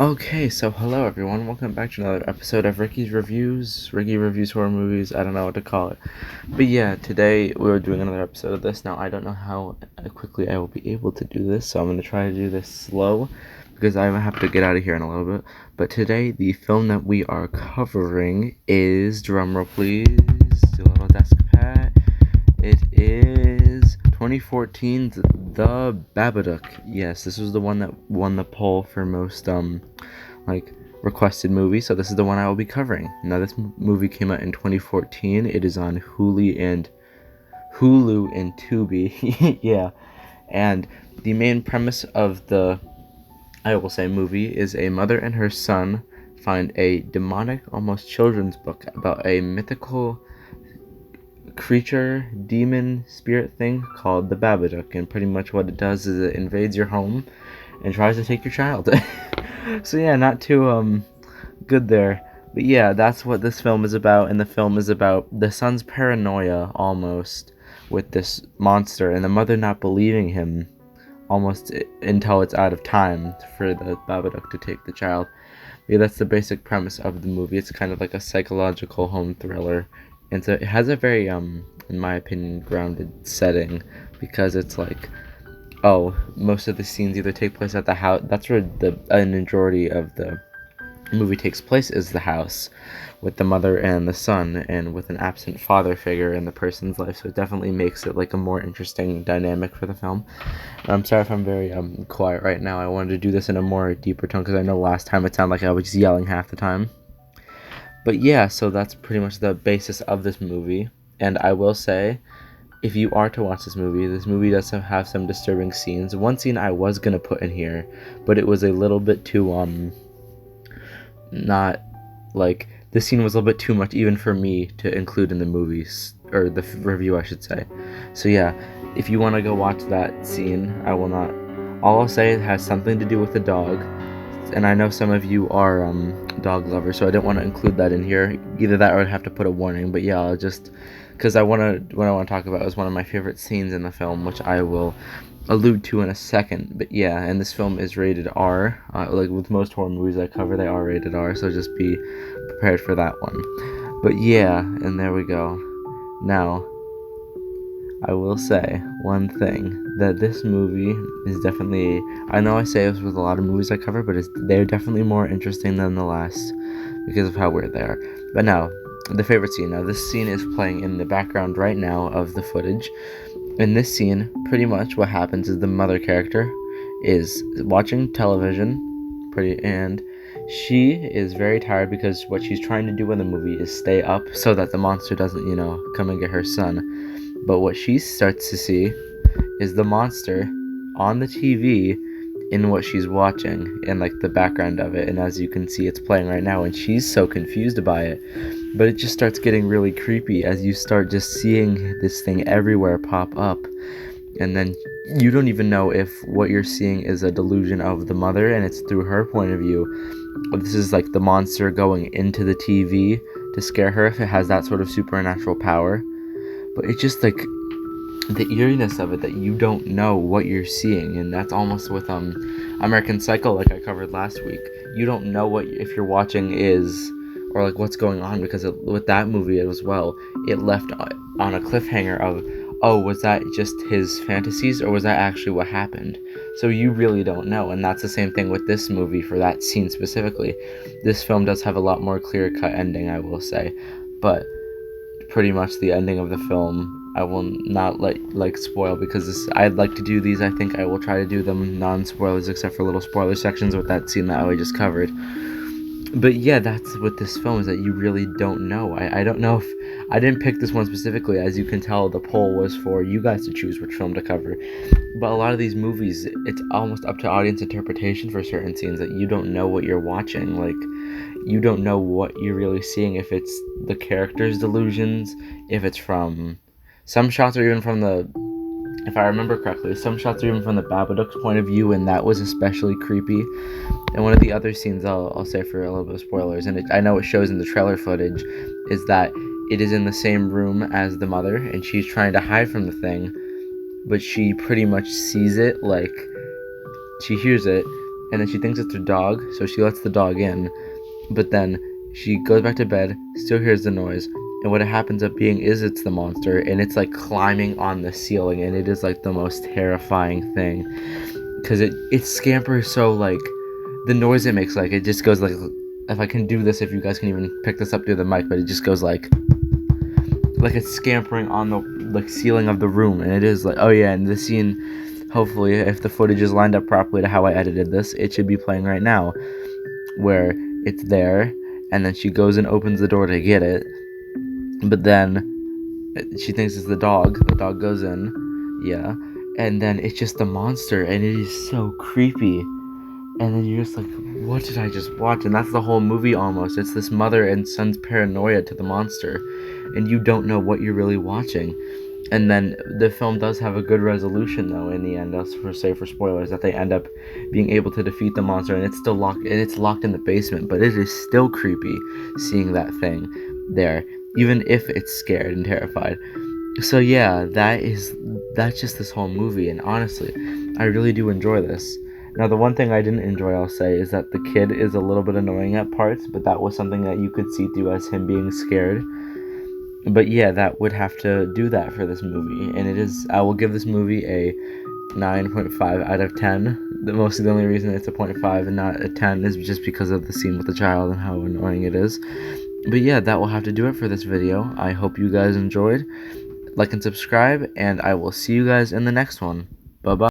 Okay, so hello everyone, welcome back to another episode of Rickey's Reviews, Rickey Reviews Horror Movies, I don't know what to call it. But yeah, today we're doing another episode of this. Now, I don't know how quickly I will be able to do this, so I'm going to try to do this slow, because I have to get out of here in a little bit. But today, the film that we are covering is, drumroll please, do a little desk pat, it is 2014's The Babadook. Yes, this was the one that won the poll for most requested movie, so this is the one I will be covering. Now, this movie came out in 2014. It is on Hulu and Tubi. Yeah, and the main premise of the, I will say, movie is a mother and her son find a demonic, almost children's book about a mythical creature, demon, spirit thing called the Babadook, and pretty much what it does is it invades your home and tries to take your child. So yeah, not too good there. But yeah, that's what this film is about, and the film is about the son's paranoia almost with this monster, and the mother not believing him almost until it's out of time for the Babadook to take the child. Yeah, that's the basic premise of the movie. It's kind of like a psychological home thriller, and so it has a very in my opinion, grounded setting, because it's like, oh, most of the scenes either take place at the house. That's where the majority of the movie takes place, is the house, with the mother and the son, and with an absent father figure in the person's life. So it definitely makes it like a more interesting dynamic for the film. I'm sorry if I'm very quiet right now. I wanted to do this in a more deeper tone, because I know last time it sounded like I was just yelling half the time. But yeah, so that's pretty much the basis of this movie. And I will say, if you are to watch this movie does have some disturbing scenes. One scene I was gonna put in here, but it was a little bit too not like, this scene was a little bit too much even for me to include in the movies, or the review I should say. So yeah, if you want to go watch that scene, I will not. All I'll say, it has something to do with the dog, and I know some of you are dog lovers, so I didn't want to include that in here. Either that, or I'd have to put a warning. But yeah, I'll just, because what I want to talk about is one of my favorite scenes in the film, which I will allude to in a second. But yeah, and this film is rated R. Like with most horror movies I cover, they are rated R, so just be prepared for that one. But yeah, and there we go. Now, I will say one thing, that this movie is definitely, I know I say this with a lot of movies I cover, but they're definitely more interesting than the last because of how weird they are. But now, the favorite scene. Now, this scene is playing in the background right now of the footage. In this scene, pretty much what happens is the mother character is watching television, and she is very tired, because what she's trying to do in the movie is stay up so that the monster doesn't, come and get her son. But what she starts to see is the monster on the TV in what she's watching, in like the background of it. And as you can see, it's playing right now, and she's so confused by it. But it just starts getting really creepy as you start just seeing this thing everywhere pop up. And then you don't even know if what you're seeing is a delusion of the mother and it's through her point of view, or this is like the monster going into the TV to scare her, if it has that sort of supernatural power. But it's just like the eeriness of it, that you don't know what you're seeing. And that's almost with American Psycho, like I covered last week. You don't know what, if you're watching, is, or like what's going on, because with that movie as well, it left on a cliffhanger of, oh, was that just his fantasies, or was that actually what happened? So you really don't know. And that's the same thing with this movie for that scene specifically. This film does have a lot more clear-cut ending, I will say, but pretty much the ending of the film I will not spoil, because I'd like to do these. I think I will try to do them non-spoilers, except for little spoiler sections with that scene that I just covered. But yeah, that's what this film is, that you really don't know. I don't know if, I didn't pick this one specifically. As you can tell, the poll was for you guys to choose which film to cover. But a lot of these movies, it's almost up to audience interpretation for certain scenes, that you don't know what you're watching. Like, you don't know what you're really seeing, if it's the character's delusions, if it's from, some shots are even from the, if I remember correctly, some shots are even from the Babadook's point of view, and that was especially creepy. And one of the other scenes I'll say for a little bit of spoilers, and I know it shows in the trailer footage, is that it is in the same room as the mother, and she's trying to hide from the thing, but she pretty much sees it, like, she hears it, and then she thinks it's her dog, so she lets the dog in, but then she goes back to bed, still hears the noise, and what it happens up being is it's the monster, and it's like climbing on the ceiling, and it is like the most terrifying thing, because it scampers so, like, the noise it makes, like, it just goes like, if I can do this, if you guys can even pick this up through the mic, but it just goes like it's scampering on the like ceiling of the room, and it is like, oh yeah, and the scene, hopefully, if the footage is lined up properly to how I edited this, it should be playing right now, where it's there, and then she goes and opens the door to get it, but then she thinks it's the dog goes in, yeah, and then it's just the monster, and it is so creepy. And then you're just like, what did I just watch? And that's the whole movie almost. It's this mother and son's paranoia to the monster, and you don't know what you're really watching. And then the film does have a good resolution, though, in the end. That's for spoilers, that they end up being able to defeat the monster, and it's still locked. And it's locked in the basement, but it is still creepy seeing that thing there, even if it's scared and terrified. So yeah, that's just this whole movie, and honestly, I really do enjoy this. Now, the one thing I didn't enjoy, I'll say, is that the kid is a little bit annoying at parts, but that was something that you could see through as him being scared. But yeah, that would have to do that for this movie, and I will give this movie a 9.5 out of 10. The only reason it's a 0.5 and not a 10 is just because of the scene with the child and how annoying it is. But yeah, that will have to do it for this video. I hope you guys enjoyed. Like and subscribe, and I will see you guys in the next one. Bye-bye.